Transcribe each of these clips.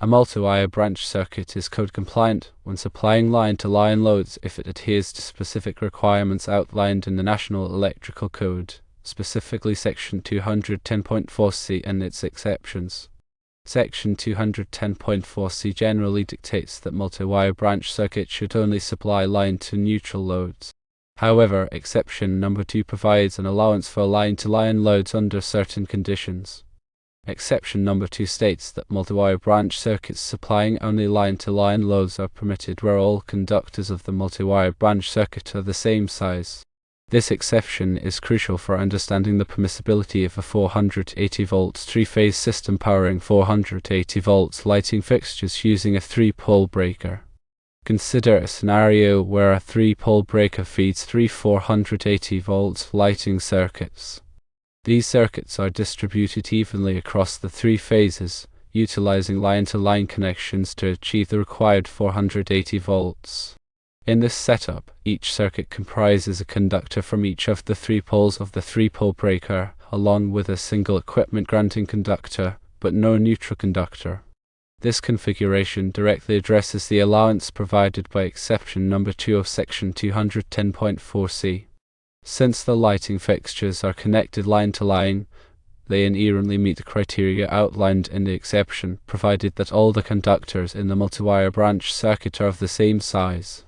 A multi-wire branch circuit is code compliant when supplying line-to-line loads if it adheres to specific requirements outlined in the National Electrical Code, specifically Section 210.4c and its exceptions. Section 210.4c generally dictates that multi-wire branch circuits should only supply line-to-neutral loads. However, exception number 2 provides an allowance for line-to-line loads under certain conditions. Exception number 2 states that multi-wire branch circuits supplying only line-to-line loads are permitted where all conductors of the multi-wire branch circuit are the same size. This exception is crucial for understanding the permissibility of a 480 volts three-phase system powering 480 volts lighting fixtures using a 3-pole breaker. Consider a scenario where a 3-pole breaker feeds three 480 volts lighting circuits. These circuits are distributed evenly across the 3 phases, utilizing line-to-line connections to achieve the required 480 volts. In this setup, each circuit comprises a conductor from each of the 3 poles of the 3-pole breaker, along with a single equipment grounding conductor, but no neutral conductor. This configuration directly addresses the allowance provided by exception number 2 of Section 210.4c. Since the lighting fixtures are connected line-to-line, they inherently meet the criteria outlined in the exception, provided that all the conductors in the multi-wire branch circuit are of the same size.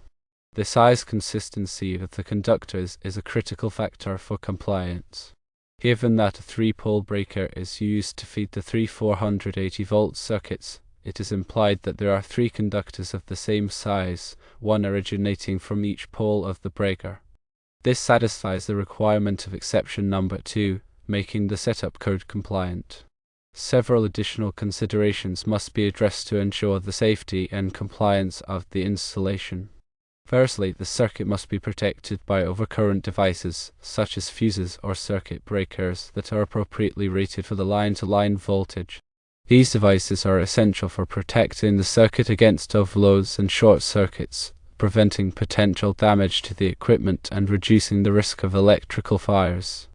The size consistency of the conductors is a critical factor for compliance. Given that a 3-pole breaker is used to feed the 3 480 volt circuits, it is implied that there are 3 conductors of the same size, one originating from each pole of the breaker. This satisfies the requirement of exception number 2, making the setup code compliant. Several additional considerations must be addressed to ensure the safety and compliance of the installation. Firstly, the circuit must be protected by overcurrent devices, such as fuses or circuit breakers that are appropriately rated for the line-to-line voltage. These devices are essential for protecting the circuit against overloads and short circuits, preventing potential damage to the equipment and reducing the risk of electrical fires.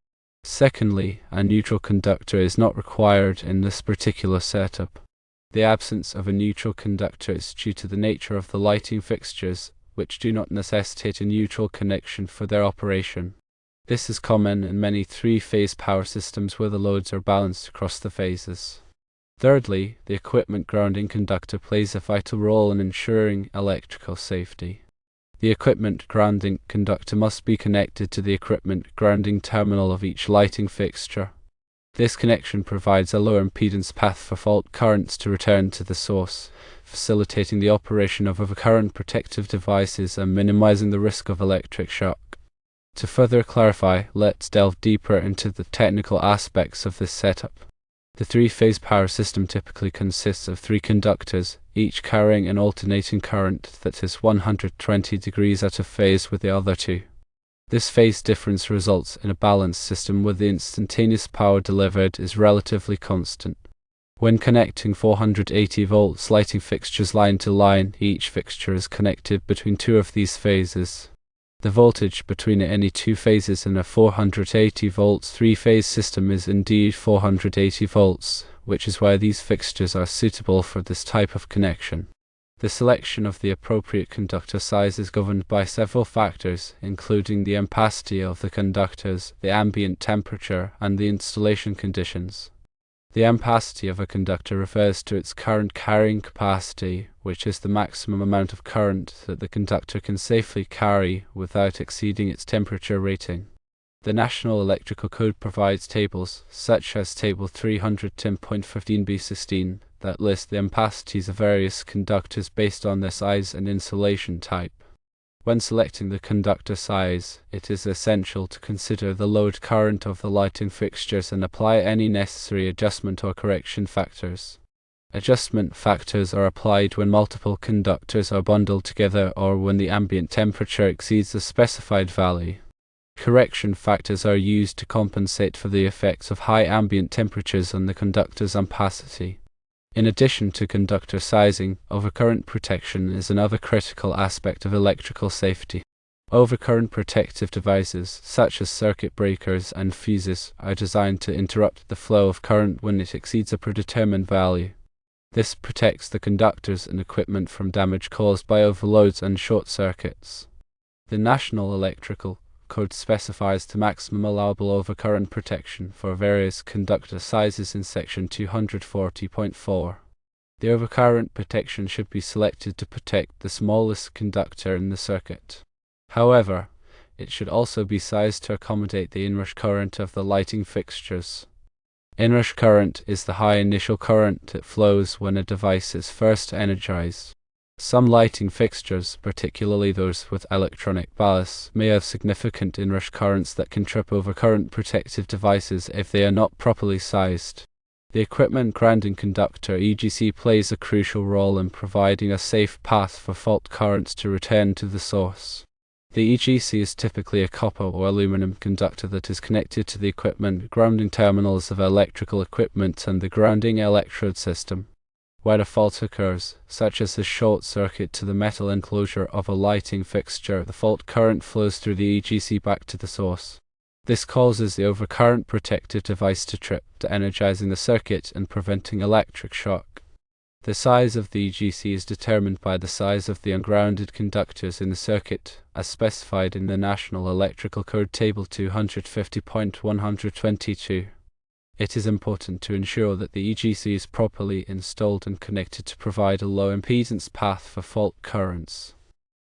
Secondly, a neutral conductor is not required in this particular setup. The absence of a neutral conductor is due to the nature of the lighting fixtures, which do not necessitate a neutral connection for their operation. This is common in many 3-phase power systems where the loads are balanced across the phases. Thirdly, the equipment grounding conductor plays a vital role in ensuring electrical safety. The equipment grounding conductor must be connected to the equipment grounding terminal of each lighting fixture. This connection provides a low impedance path for fault currents to return to the source, facilitating the operation of overcurrent protective devices and minimizing the risk of electric shock. To further clarify, let's delve deeper into the technical aspects of this setup. The 3-phase power system typically consists of 3 conductors, each carrying an alternating current that is 120 degrees out of phase with the other 2. This phase difference results in a balanced system where the instantaneous power delivered is relatively constant. When connecting 480 volts lighting fixtures line to line, each fixture is connected between 2 of these phases. The voltage between any 2 phases in a 480 volts 3-phase system is indeed 480 volts, which is why these fixtures are suitable for this type of connection. The selection of the appropriate conductor size is governed by several factors, including the ampacity of the conductors, the ambient temperature, and the installation conditions. The ampacity of a conductor refers to its current carrying capacity, which is the maximum amount of current that the conductor can safely carry without exceeding its temperature rating. The National Electrical Code provides tables, such as Table 310.15b16, that list the ampacities of various conductors based on their size and insulation type. When selecting the conductor size, it is essential to consider the load current of the lighting fixtures and apply any necessary adjustment or correction factors. Adjustment factors are applied when multiple conductors are bundled together or when the ambient temperature exceeds the specified value. Correction factors are used to compensate for the effects of high ambient temperatures on the conductor's ampacity. In addition to conductor sizing, overcurrent protection is another critical aspect of electrical safety. Overcurrent protective devices, such as circuit breakers and fuses, are designed to interrupt the flow of current when it exceeds a predetermined value. This protects the conductors and equipment from damage caused by overloads and short circuits. The National Electrical Code specifies the maximum allowable overcurrent protection for various conductor sizes in section 240.4. The overcurrent protection should be selected to protect the smallest conductor in the circuit. However, it should also be sized to accommodate the inrush current of the lighting fixtures. Inrush current is the high initial current that flows when a device is first energized. Some lighting fixtures, particularly those with electronic ballast, may have significant inrush currents that can trip over current protective devices if they are not properly sized. The equipment grounding conductor (EGC) plays a crucial role in providing a safe path for fault currents to return to the source. The EGC is typically a copper or aluminum conductor that is connected to the equipment grounding terminals of electrical equipment and the grounding electrode system. Where a fault occurs, such as a short circuit to the metal enclosure of a lighting fixture, the fault current flows through the EGC back to the source. This causes the overcurrent protective device to trip, de-energizing the circuit and preventing electric shock. The size of the EGC is determined by the size of the ungrounded conductors in the circuit, as specified in the National Electrical Code Table 250.122. It is important to ensure that the EGC is properly installed and connected to provide a low impedance path for fault currents.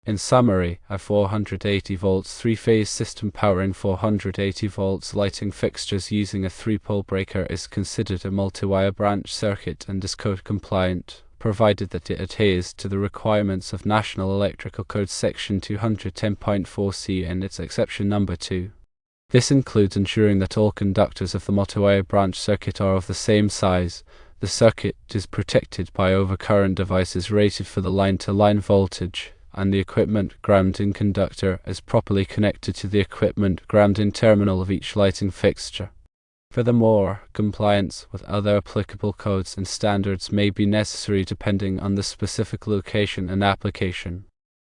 In summary, a 480 volts three-phase system powering 480 volts lighting fixtures using a 3-pole breaker is considered a multi-wire branch circuit and is code compliant, provided that it adheres to the requirements of National Electrical Code Section 210.4c and its exception number 2. This includes ensuring that all conductors of the multi-wire branch circuit are of the same size. The circuit is protected by overcurrent devices rated for the line-to-line voltage, and the equipment grounding conductor is properly connected to the equipment grounding terminal of each lighting fixture. Furthermore, compliance with other applicable codes and standards may be necessary depending on the specific location and application.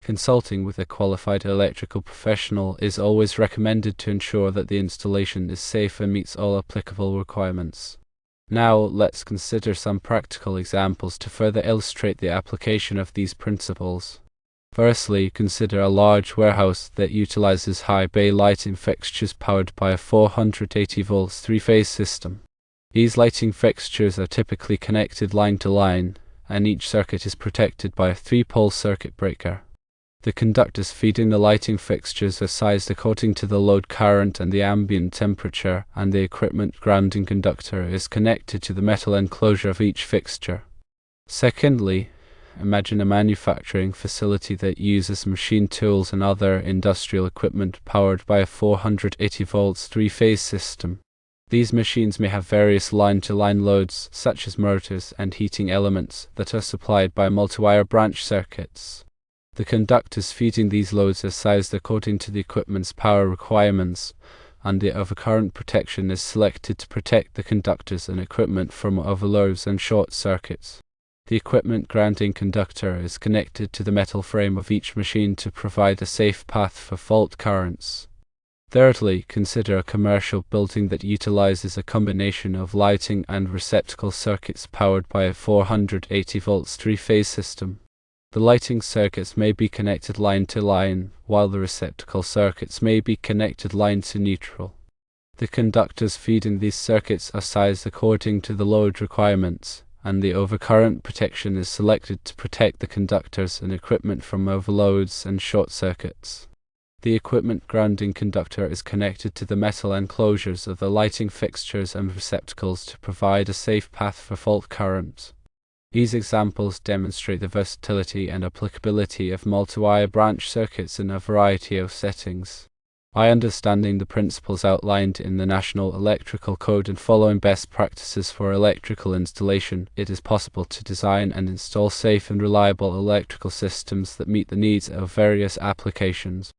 Consulting with a qualified electrical professional is always recommended to ensure that the installation is safe and meets all applicable requirements. Now, let's consider some practical examples to further illustrate the application of these principles. Firstly, consider a large warehouse that utilizes high bay lighting fixtures powered by a 480 volts three-phase system. These lighting fixtures are typically connected line to line, and each circuit is protected by a 3-pole circuit breaker. The conductors feeding the lighting fixtures are sized according to the load current and the ambient temperature, and the equipment grounding conductor is connected to the metal enclosure of each fixture. Secondly, imagine a manufacturing facility that uses machine tools and other industrial equipment powered by a 480 volts three-phase system. These machines may have various line-to-line loads, such as motors and heating elements, that are supplied by multi-wire branch circuits. The conductors feeding these loads are sized according to the equipment's power requirements, and the overcurrent protection is selected to protect the conductors and equipment from overloads and short circuits. The equipment grounding conductor is connected to the metal frame of each machine to provide a safe path for fault currents. Thirdly, consider a commercial building that utilizes a combination of lighting and receptacle circuits powered by a 480 volts three-phase system. The lighting circuits may be connected line to line, while the receptacle circuits may be connected line to neutral. The conductors feeding these circuits are sized according to the load requirements, and the overcurrent protection is selected to protect the conductors and equipment from overloads and short circuits. The equipment grounding conductor is connected to the metal enclosures of the lighting fixtures and receptacles to provide a safe path for fault current. These examples demonstrate the versatility and applicability of multi-wire branch circuits in a variety of settings. By understanding the principles outlined in the National Electrical Code and following best practices for electrical installation, it is possible to design and install safe and reliable electrical systems that meet the needs of various applications.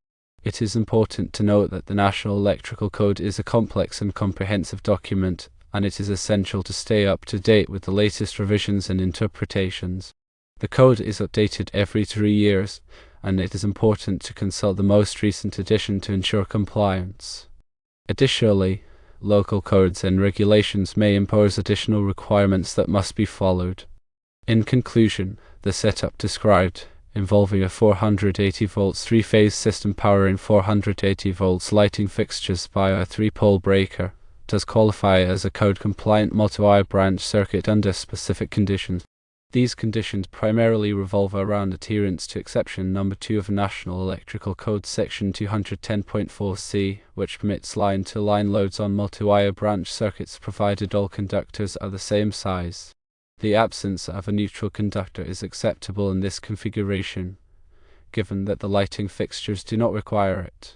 It is important to note that the National Electrical Code is a complex and comprehensive document, and it is essential to stay up to date with the latest revisions and interpretations. The code is updated every 3 years, and it is important to consult the most recent edition to ensure compliance. Additionally, local codes and regulations may impose additional requirements that must be followed. In conclusion, the setup described, involving a 480 volts three-phase system powering 480 volts lighting fixtures via a 3-pole breaker, does qualify as a code-compliant multi-wire branch circuit under specific conditions. These conditions primarily revolve around adherence to exception number 2 of National Electrical Code section 210.4c, which permits line-to-line loads on multi-wire branch circuits provided all conductors are the same size. The absence of a neutral conductor is acceptable in this configuration, given that the lighting fixtures do not require it.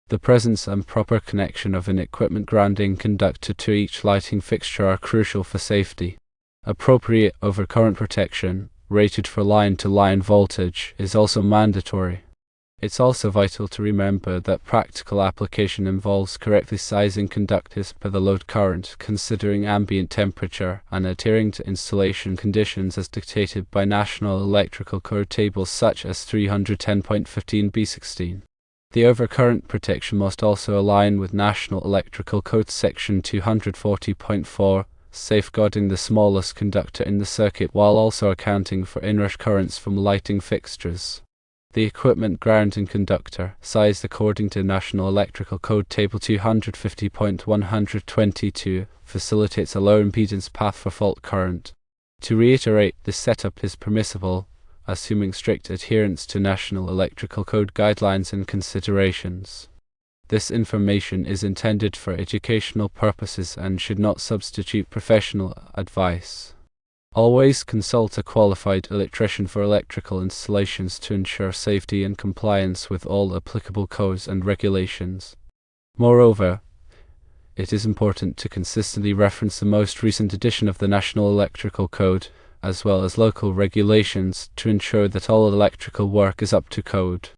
The presence and proper connection of an equipment grounding conductor to each lighting fixture are crucial for safety. Appropriate overcurrent protection, rated for line-to-line voltage, is also mandatory. It's also vital to remember that practical application involves correctly sizing conductors per the load current, considering ambient temperature, and adhering to installation conditions as dictated by National Electrical Code tables such as 310.15b16. The overcurrent protection must also align with National Electrical Code section 240.4, safeguarding the smallest conductor in the circuit while also accounting for inrush currents from lighting fixtures. The equipment grounding conductor, sized according to National Electrical Code Table 250.122, facilitates a low impedance path for fault current. To reiterate, this setup is permissible, assuming strict adherence to National Electrical Code guidelines and considerations. This information is intended for educational purposes and should not substitute professional advice. Always consult a qualified electrician for electrical installations to ensure safety and compliance with all applicable codes and regulations. Moreover, it is important to consistently reference the most recent edition of the National Electrical Code, as well as local regulations, to ensure that all electrical work is up to code.